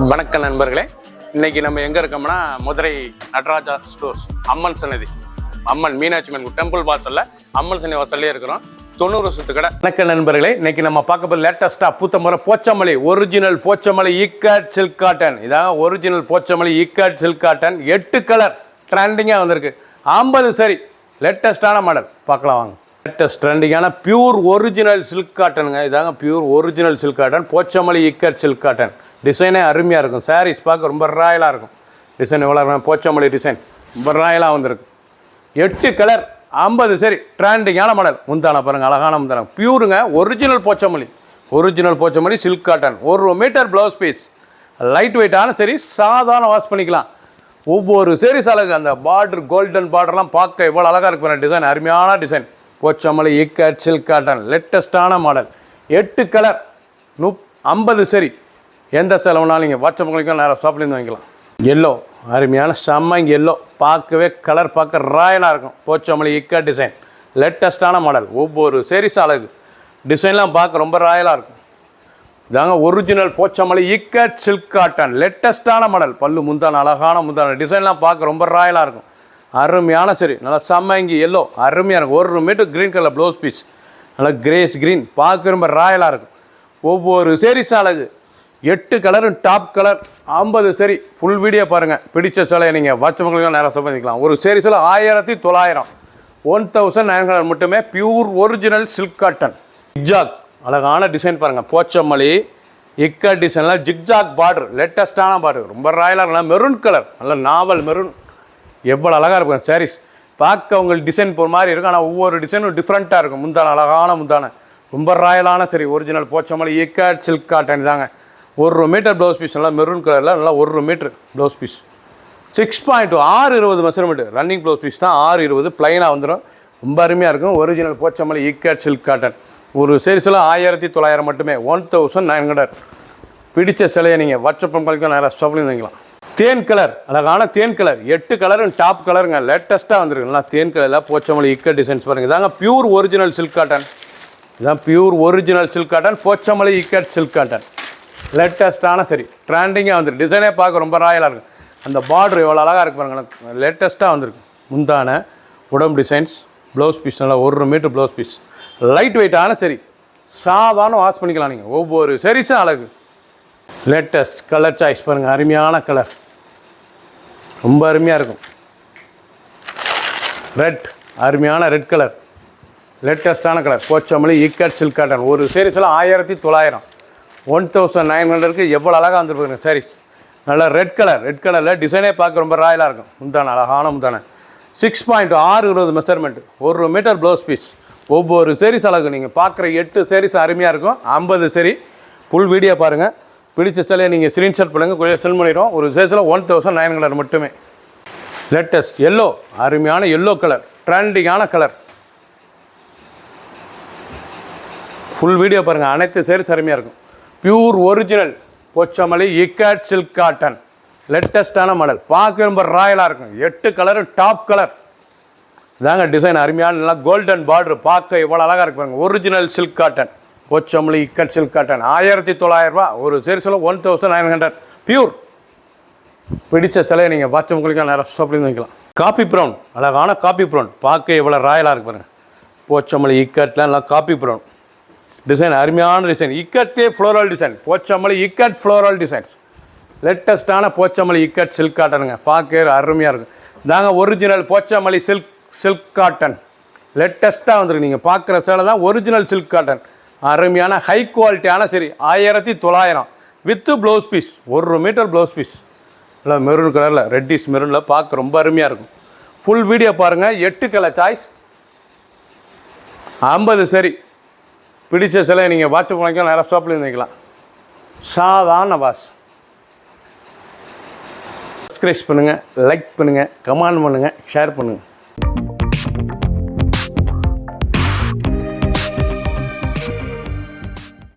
வணக்கம் நண்பர்களே, இன்னைக்கு நம்ம எங்கே இருக்கோம்னா மதுரை நடராஜா ஸ்டோர்ஸ் அம்மன் சன்னதி, அம்மன் மீனாட்சி அம்மன் டெம்பிள் வாசலில் அம்மன் சன்னதி வாசல்லே இருக்கிறோம். 90 வருஷத்து கடை. வணக்கம் நண்பர்களே, இன்னைக்கு நம்ம பார்க்க போகிற லேட்டஸ்ட்டாக பூத்தமர Pochampalli original Pochampalli ikat silk cotton. இதான் original Pochampalli ikat silk cotton. 8 colour ட்ரெண்டிங்காக வந்திருக்கு. 50 சரி லேட்டஸ்டான மாடல் பார்க்கலாம் வாங்க. லேட்டஸ்ட் ட்ரெண்டிங்கான பியூர் ஒரிஜினல் சில்க் காட்டனுங்க. இதாங்க pure original silk cotton, Pochampalli ikat silk cotton. டிசைனே அருமையாக இருக்கும். சாரீஸ் பார்க்க ரொம்ப ராயலாக இருக்கும். டிசைன் எவ்வளோ இருக்கும், போச்சமல்லி டிசைன் ரொம்ப ராயலாக வந்திருக்கு. 8 கலர் 50 சரி ட்ரெண்டிங்கான மாடல். முந்தான பாருங்கள், அழகான முந்தான பியூருங்க. Original Pochampalli, original Pochampalli silk cotton. 1 metre blouse piece. Light வெயிட்டான சரி, சாதாரண வாஷ் பண்ணிக்கலாம். ஒவ்வொரு சீரிஸ் அழகு. அந்த பார்டர் கோல்டன் பார்டர்லாம் பார்க்க எவ்வளோ அழகாக இருக்கு. டிசைன் அருமையான design. Pochampalli ikat silk cotton லேட்டஸ்டான மாடல். 8 கலர் 50 சரி. எந்த செலவுனாலும் நீங்கள் வாட்ஸ்அப் நேரம் ஷாப்லேருந்து வாங்கிக்கலாம். எல்லோ அருமையான செம்மங் எல்லோ, பார்க்கவே கலர் பார்க்க ராயலாக இருக்கும். போச்சமல்லி ஈக்காட் டிசைன் லேட்டஸ்டான மாடல். ஒவ்வொரு சீரிஸ் அழகு. டிசைன்லாம் பார்க்க ரொம்ப ராயலாக இருக்கும். இதாங்க original Pochampalli ikat silk cotton லேட்டஸ்டான மாடல். பல்லு முந்தான அழகான முந்தான. டிசைன்லாம் பார்க்க ரொம்ப ராயலாக இருக்கும். அருமையான சரி, நல்லா செம்மங்கி எல்லோ அருமையாக இருக்கும். 1 meter green colour blouse piece, நல்லா கிரேஸ் க்ரீன், பார்க்க ரொம்ப ராயலாக இருக்கும். ஒவ்வொரு சீரிஸ் அழகு. 8 கலரும் டாப் கலர். 50 சரி. ஃபுல் வீடியோ பாருங்கள். பிடிச்ச சிலையை நீங்கள் வாட்ஸ்அப்புக்கு நேரம் சம்பாதிக்கலாம். ஒரு சீரிஸில் 1900 1900 மட்டுமே. Pure original silk cotton. Zigzag அழகான டிசைன் பாருங்கள். போச்சமல்லி ஈக்காட் டிசைனில் ஜிக்ஜாக் பார்டர், லேட்டஸ்டான பார்டர், ரொம்ப ராயலாக இருக்கலாம். மெரூன் கலர், நல்ல நாவல் மெரூன், எவ்வளோ அழகாக இருக்கும். சாரீஸ் பார்க்க உங்களுக்கு டிசைன் போகிற மாதிரி இருக்கும். ஆனால் ஒவ்வொரு டிசைனும் டிஃப்ரெண்ட்டாக இருக்கும். முந்தான அழகான முந்தான, ரொம்ப ராயலான sari. Original Pochampalli ikat silk cotton தாங்க. 1 மீட்டர் ப்ளவுஸ் பீஸ், நல்லா மெரூன் கலரில், நல்லா 1 metre blouse piece. 6.2 620 measurement. Running blouse piece தான். 620 ப்ளைனாக வந்துடும். ரொம்ப அருமையாக இருக்கும். Original Pochampalli ikat silk cotton. ஒரு சீரிஸில் 1900 மட்டுமே. 1900. பிடிச்ச சிலையை நீங்கள் வாட்ஸ்அப் பண்ணிக்கலாம். நேராக ஸ்டாப்லேயும் வாங்கிக்கலாம். தேன் கலர் அழகான தேன் கலர். 8 கலரும் டாப் கலருங்க. லேட்டஸ்ட்டாக வந்துருக்கு. நல்லா தேன் கலரில் போச்சமல்லி ஈக்காட் டிசைன்ஸ் பாருங்கள். இதாங்க பியூர் ஒரிஜினல் சில்க் காட்டன். இதான் pure original silk cotton, Pochampalli ikat silk cotton. லேட்டஸ்ட்டான சரி ட்ரெண்டிங்காக வந்துருக்கு. டிசைனே பார்க்க ரொம்ப ராயலாக இருக்கும். அந்த பார்டர் எவ்வளோ அழகாக இருக்கு பாருங்களேன். லேட்டஸ்ட்டாக வந்துருக்கு. முந்தான உடம்பு டிசைன்ஸ், ப்ளவுஸ் பீஸ் நல்லா 1 மீட்டர் ப்ளவுஸ் பீஸ். லைட் வெயிட்டான சரி, சாதாரண வாஷ் பண்ணிக்கலாம் நீங்கள். ஒவ்வொரு சரிஸும் அழகு. லேட்டஸ்ட் கலர் சாய்ஸ் பாருங்கள். அருமையான கலர், ரொம்ப அருமையாக இருக்கும். ரெட் அருமையான ரெட் கலர், லேட்டஸ்ட்டான colour. Pochampalli ikat silk cotton. ஒரு சீரிஸில் 1900 1900 எவ்வளோ அழகாக வந்துருப்பாங்க சாரீஸ். நல்லா ரெட் கலர். ரெட் கலரில் டிசைனே பார்க்க ரொம்ப ராயலாக இருக்கும். முந்தான அழகான முந்தான. 6.620 மெஷர்மெண்ட். 1 metre blouse piece. ஒவ்வொரு சீரிஸ் அழகு. நீங்கள் பார்க்குற 8 சீரிஸ் அருமையாக இருக்கும். 50 சரி. ஃபுல் வீடியோ பாருங்கள். பிடிச்ச சிலையை நீங்கள் ஸ்க்ரீன்ஷாட் பண்ணுங்கள், கொஞ்சம் சென்ட் பண்ணிடுவோம். ஒரு சைஸில் 1900 மட்டுமே. லேட்டஸ்ட் எல்லோ அருமையான எல்லோ கலர், ட்ரெண்டிங்கான கலர். ஃபுல் வீடியோ பாருங்கள். அனைத்து சீரிஸ் அருமையாக இருக்கும். Pure original Pochampalli ikat silk cotton. லேட்டஸ்டான மாடல். பார்க்க ரொம்ப ராயலாக இருக்கும். 8 கலரும் டாப் கலர். இதாங்க டிசைன் அருமையான, நல்லா கோல்டன் பார்டர், பார்க்க எவ்வளோ அழகாக இருக்கு பாருங்கள். Original silk cotton, Pochampalli ikat silk cotton. 1900 ஒரு சீரிஸில் 1900 பியூர். பிடிச்ச சிலையை நீங்கள் வாட்ஸ்அப்புக்கு நேரம் ஷாப்லேருந்து வாங்கிக்கலாம். காப்பி ப்ரௌன் அழகான காப்பி ப்ரௌன், பார்க்க எவ்வளோ ராயலாக இருக்கு பாருங்கள். போச்சமல்லி ஈக்காட்டில் நல்லா காப்பி ப்ரௌன் டிசைன், அருமையான டிசைன். ஈக்காட்டே floral design. Pochampalli ikat floral designs. லேட்டஸ்ட்டான போச்சமல்லி ஈக்காட் சில்க் காட்டனுங்க. பார்க்க அருமையாக இருக்கும். இதாங்க ஒரிஜினல் போச்சமல்லி சில்க் காட்டன். லேட்டஸ்ட்டாக வந்துருக்கு. நீங்கள் பார்க்குற சேலை தான் ஒரிஜினல் சில்க் காட்டன். அருமையான ஹை குவாலிட்டியான சரி. 1900 வித்து blouse piece. 1 metre blouse piece. இல்லை மெரூன் கலரில், ரெட்டிஷ் மெரூனில் பார்க்க ரொம்ப அருமையாக இருக்கும். ஃபுல் வீடியோ பாருங்கள். 8 கலர் சாய்ஸ். 50 சரி. பிடிச்ச சிலையை நீங்கள் வாட்ஸ்அப் பண்ணிக்கலாம். நேராக ஷாப்லேருந்து வைக்கலாம். சாதாரண வாஷ். சப்ஸ்கிரைப் பண்ணுங்கள், லைக் பண்ணுங்கள், கமெண்ட் பண்ணுங்கள், ஷேர் பண்ணுங்கள்.